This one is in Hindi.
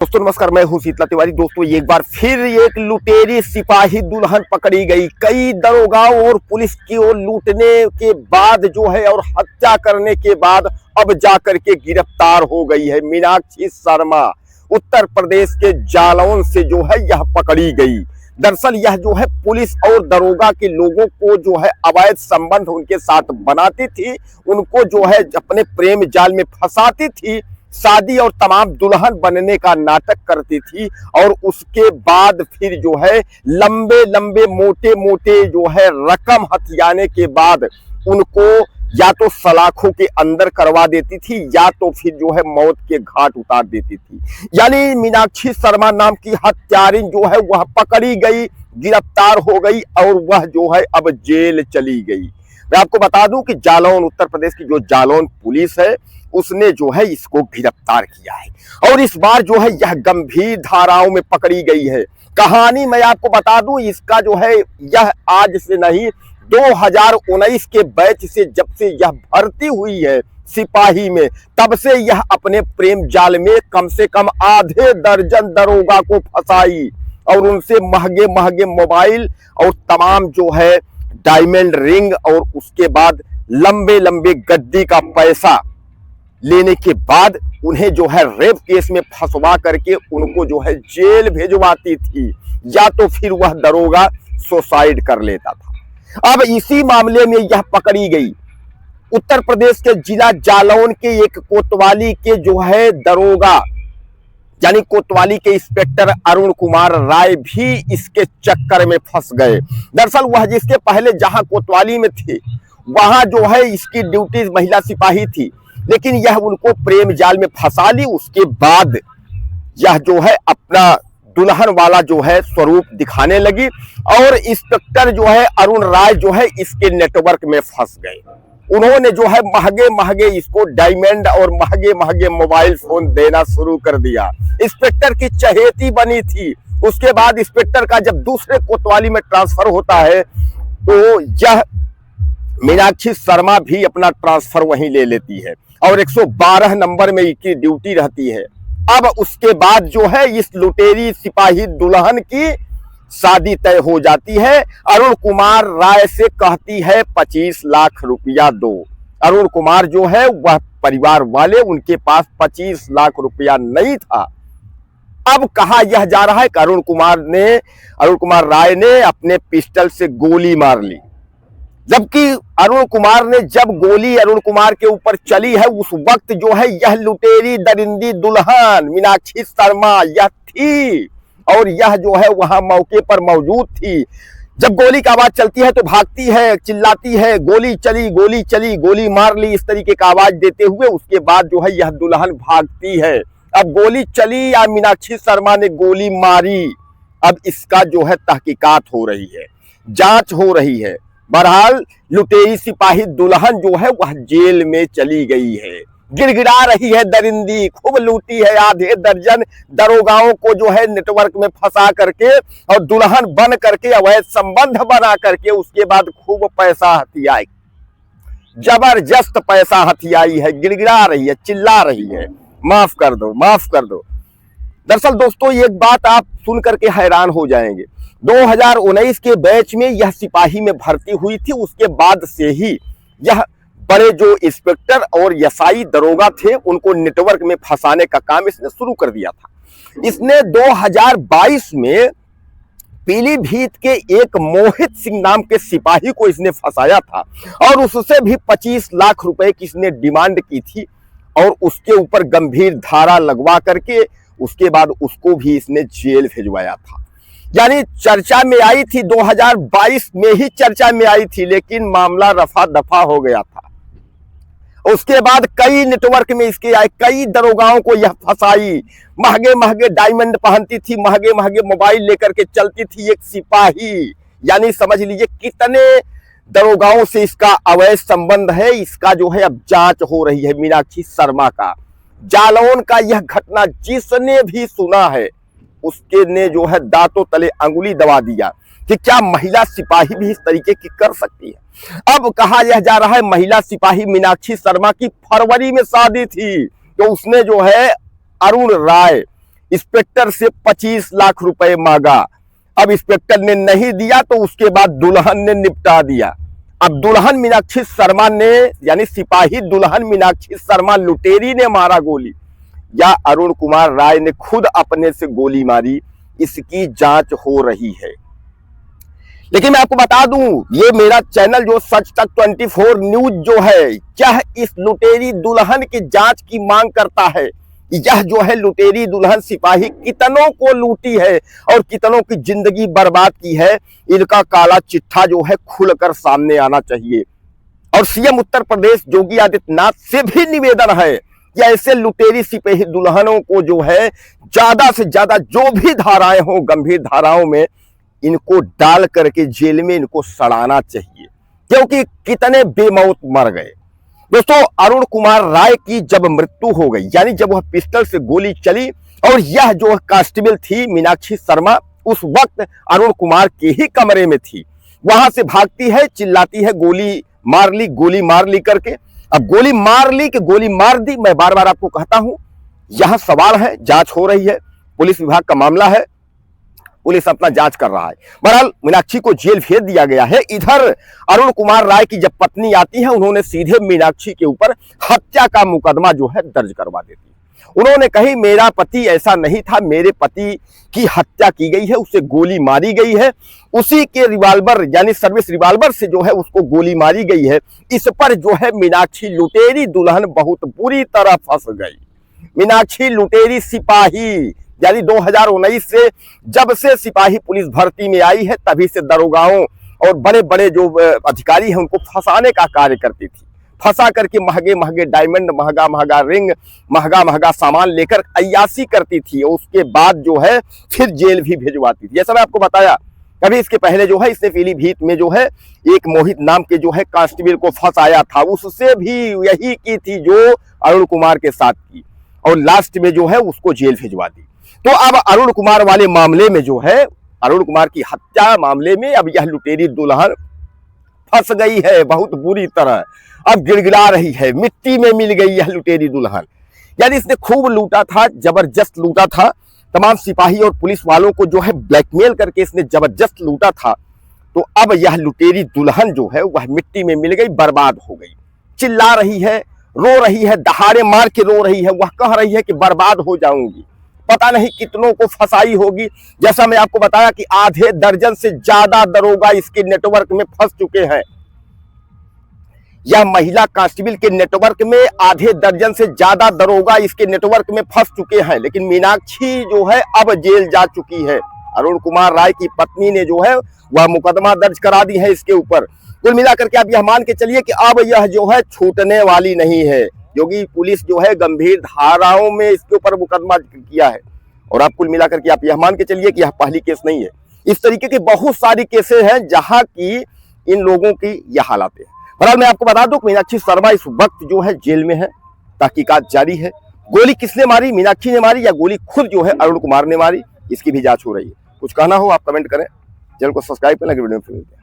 दोस्तों नमस्कार, मैं हूं शीतला तिवारी। दोस्तों एक बार फिर एक लुटेरी सिपाही दुल्हन पकड़ी गई। कई दरोगाओं और पुलिस की ओर लूटने के बाद जो है और हत्या करने के बाद अब जाकर के गिरफ्तार हो गई है। मीनाक्षी शर्मा उत्तर प्रदेश के जालौन से जो है यह पकड़ी गई। दरअसल यह जो है पुलिस और दरोगा के लोगों को जो है अवैध संबंध उनके साथ बनाती थी, उनको जो है अपने प्रेम जाल में फंसाती थी, शादी और तमाम दुल्हन बनने का नाटक करती थी और उसके बाद फिर जो है लंबे लंबे मोटे मोटे जो है रकम हथियाने के बाद उनको या तो सलाखों के अंदर करवा देती थी या तो फिर जो है मौत के घाट उतार देती थी। यानी मीनाक्षी शर्मा नाम की हत्यारिन जो है वह पकड़ी गई, गिरफ्तार हो गई और वह जो है अब जेल चली गई। मैं आपको बता दूं कि जालौन उत्तर प्रदेश की जो जालौन पुलिस है उसने जो है इसको गिरफ्तार किया है और इस बार जो है यह गंभीर धाराओं में पकड़ी गई है। कहानी मैं आपको बता दूं, इसका जो है यह आज से नहीं 2019 के बैच से जब से यह भर्ती हुई है सिपाही में, तब से यह अपने प्रेम जाल में कम से कम आधे दर्जन दरोगा को फंसाई और उनसे महंगे महंगे मोबाइल और तमाम जो है डायमंड रिंग और उसके बाद लंबे लंबे गद्दी का पैसा लेने के बाद उन्हें जो है रेप केस में फंसवा करके उनको जो है जेल भेजवाती थी या तो फिर वह दरोगा सुसाइड कर लेता था। अब इसी मामले में यह पकड़ी गई। उत्तर प्रदेश के जिला जालौन के एक कोतवाली के जो है दरोगा यानी कोतवाली के इंस्पेक्टर अरुण कुमार राय भी इसके चक्कर में फंस गए। दरअसल वह जिसके पहले जहां कोतवाली में थे वहां जो है इसकी ड्यूटी महिला सिपाही थी, लेकिन यह उनको प्रेम जाल में फंसा ली। उसके बाद यह जो है अपना दुल्हन वाला जो है स्वरूप दिखाने लगी और इंस्पेक्टर जो है अरुण राय जो है इसके नेटवर्क में फंस गए। उन्होंने जो है महंगे महंगे इसको डायमंड और महंगे महंगे मोबाइल फोन देना शुरू कर दिया। इंस्पेक्टर की चहेती बनी थी। उसके बाद इंस्पेक्टर का जब दूसरे कोतवाली में ट्रांसफर होता है तो यह मीनाक्षी शर्मा भी अपना ट्रांसफर वहीं ले लेती है और 112 नंबर में इसकी ड्यूटी रहती है। अब उसके बाद जो है इस लुटेरी सिपाही दुल्हन की शादी तय हो जाती है। अरुण कुमार राय से कहती है 25 लाख रुपया दो। अरुण कुमार जो है वह परिवार वाले उनके पास 25 लाख रुपया नहीं था। अब कहा यह जा रहा है कि अरुण कुमार राय ने अपने पिस्टल से गोली मार ली, जबकि अरुण कुमार ने जब गोली अरुण कुमार के ऊपर चली है उस वक्त जो है यह लुटेरी दरिंदी दुल्हन मीनाक्षी शर्मा यह थी और यह जो है वहां मौके पर मौजूद थी। जब गोली की आवाज चलती है तो भागती है, चिल्लाती है, गोली चली, गोली मार ली, इस तरीके का आवाज देते हुए उसके बाद जो है यह दुल्हन भागती है। अब गोली चली या मीनाक्षी शर्मा ने गोली मारी, अब इसका जो है तहकीकात हो रही है, जांच हो रही है। बहरहाल लुटेरी सिपाही दुल्हन जो है वह जेल में चली गई है। गिड़गिड़ा रही है दरिंदी, खूब लूटी है आधे दर्जन दरोगाओं को जो है नेटवर्क में फंसा करके और दुल्हन बन करके अवैध संबंध बना करके उसके बाद खूब पैसा हथियाई, जबरदस्त पैसा हथियाई है। गिड़गिड़ा रही है, चिल्ला रही है, माफ कर दो, माफ कर दो। दरअसल दोस्तों एक बात आप सुन करके हैरान हो जाएंगे। 2019 के बैच में यह सिपाही में भर्ती हुई थी, उसके बाद से ही यह बड़े जो इंस्पेक्टर और एसआई दरोगा थे उनको नेटवर्क में फंसाने का काम इसने शुरू कर दिया था। इसने 2022 में पीलीभीत के एक मोहित सिंह नाम के सिपाही को इसने फंसाया था और उससे भी 25 लाख रुपए की इसने डिमांड की थी और उसके ऊपर गंभीर धारा लगवा करके उसके बाद उसको भी इसने जेल भेजवाया था। यानी चर्चा में आई थी, 2022 में ही चर्चा में आई थी, लेकिन मामला रफा दफा हो गया था। उसके बाद कई नेटवर्क में इसके आए, कई दरोगाओं को यह फंसाई, महंगे महंगे डायमंड पहनती थी, महंगे महंगे मोबाइल लेकर के चलती थी एक सिपाही। यानी समझ लीजिए कितने दरोगाओं से इसका अवैध संबंध है। इसका जो है अब जांच हो रही है मीनाक्षी शर्मा का। जालौन का यह घटना जिसने भी सुना है उसके ने जो है दांतों तले अंगुली दबा दिया कि क्या महिला सिपाही भी इस तरीके की कर सकती है। अब कहा यह जा रहा है महिला सिपाही मीनाक्षी शर्मा की फरवरी में शादी थी, तो उसने जो है अरुण राय इंस्पेक्टर से 25 लाख रुपए मांगा। अब इंस्पेक्टर ने नहीं दिया तो उसके बाद दुल्हन ने निपटा दिया। अब दुल्हन मीनाक्षी शर्मा ने, यानी सिपाही दुल्हन मीनाक्षी शर्मा लुटेरी ने मारा गोली, या अरुण कुमार राय ने खुद अपने से गोली मारी, इसकी जांच हो रही है। लेकिन मैं आपको बता दूं, ये मेरा चैनल जो सच तक 24 न्यूज जो है, यह इस लुटेरी दुल्हन की जांच की मांग करता है। यह जो है लुटेरी दुल्हन सिपाही कितनों को लूटी है और कितनों की जिंदगी बर्बाद की है, इनका काला चिट्ठा जो है खुलकर सामने आना चाहिए। और सीएम उत्तर प्रदेश योगी आदित्यनाथ से भी निवेदन है कि ऐसे लुटेरी सिपाही दुल्हनों को जो है ज्यादा से ज्यादा जो भी धाराएं हो, गंभीर धाराओं में इनको डाल करके जेल में इनको सड़ाना चाहिए, क्योंकि कितने बेमौत मर गए। दोस्तों, अरुण कुमार राय की जब मृत्यु हो गई, यानी जब वह पिस्टल से गोली चली और यह जो कांस्टेबल थी मीनाक्षी शर्मा उस वक्त अरुण कुमार के ही कमरे में थी, वहां से भागती है, चिल्लाती है गोली मार ली करके। अब गोली मार ली कि गोली मार दी, मैं बार बार आपको कहता हूं, यह सवाल है, जांच हो रही है, पुलिस विभाग का मामला है, पुलिस अपना जांच कर रहा है। बहरहाल मीनाक्षी को जेल भेज दिया गया है। इधर अरुण कुमार राय की जब पत्नी आती है, उन्होंने सीधे मीनाक्षी के ऊपर हत्या का मुकदमा जो है दर्ज करवा देती है। उन्होंने कही मेरा पति ऐसा नहीं था, मेरे पति की हत्या की गई है, उसे गोली मारी गई है, उसी के रिवाल्वर यानी सर्विस रिवाल्वर से जो है उसको गोली मारी गई है। इस पर जो है मीनाक्षी लुटेरी दुल्हन बहुत बुरी तरह फंस गई। मीनाक्षी लुटेरी सिपाही, यानी 2019 से जब से सिपाही पुलिस भर्ती में आई है, तभी से दरोगाओं और बड़े बड़े जो अधिकारी हैं उनको फंसाने का कार्य करती थी। फंसा करके महंगे महंगे डायमंड, महंगा महंगा रिंग, महंगा महंगा सामान लेकर अय्यासी करती थी और उसके बाद जो है फिर जेल भी भिजवाती थी। जैसा मैं आपको बताया, कभी इसके पहले जो है इसने पीलीभीत में जो है एक मोहित नाम के जो है कांस्टेबल को फंसाया था, उससे भी यही की थी जो अरुण कुमार के साथ की, और लास्ट में जो है उसको जेल भिजवा दी। तो अब अरुण कुमार वाले मामले में जो है, अरुण कुमार की हत्या मामले में अब यह लुटेरी दुल्हन फंस गई है बहुत बुरी तरह। अब गिड़गिड़ा रही है, मिट्टी में मिल गई यह लुटेरी दुल्हन। यानी इसने खूब लूटा था, जबरदस्त लूटा था, तमाम सिपाही और पुलिस वालों को जो है ब्लैकमेल करके इसने जबरदस्त लूटा था। तो अब यह लुटेरी दुल्हन जो है वह मिट्टी में मिल गई, बर्बाद हो गई। चिल्ला रही है, रो रही है, दहाड़े मार के रो रही है, वह कह रही है कि बर्बाद हो जाऊंगी। पता नहीं कितनों को फंसाई होगी। जैसा मैं आपको बताया कि आधे दर्जन से ज्यादा दरोगा इसके नेटवर्क में फंस चुके हैं। यह महिला कांस्टेबल के नेटवर्क में आधे दर्जन से ज्यादा दरोगा इसके नेटवर्क में फंस चुके हैं। लेकिन मीनाक्षी जो है अब जेल जा चुकी है। अरुण कुमार राय की पत्नी ने जो है वह मुकदमा दर्ज करा दी है इसके ऊपर। कुल मिलाकर के आप यह मान के चलिए कि अब यह जो है छूटने वाली नहीं है, क्योंकि पुलिस जो है गंभीर धाराओं में इसके ऊपर मुकदमा किया है। और आप कुल मिलाकर के आप यह मान के चलिए कि यह पहली केस नहीं है। इस तरीके की बहुत सारी केसें हैं जहां की इन लोगों की यह हालात है। बहरहाल मैं आपको बता दूं कि मीनाक्षी शर्मा इस वक्त जो है जेल में है, तहकीकात जारी है। गोली किसने मारी, मीनाक्षी ने मारी या गोली खुद जो है अरुण कुमार ने मारी, इसकी भी जांच हो रही है। कुछ कहना हो आप कमेंट करें, चैनल को सब्सक्राइब करें, वीडियो में फिर मिलते हैं।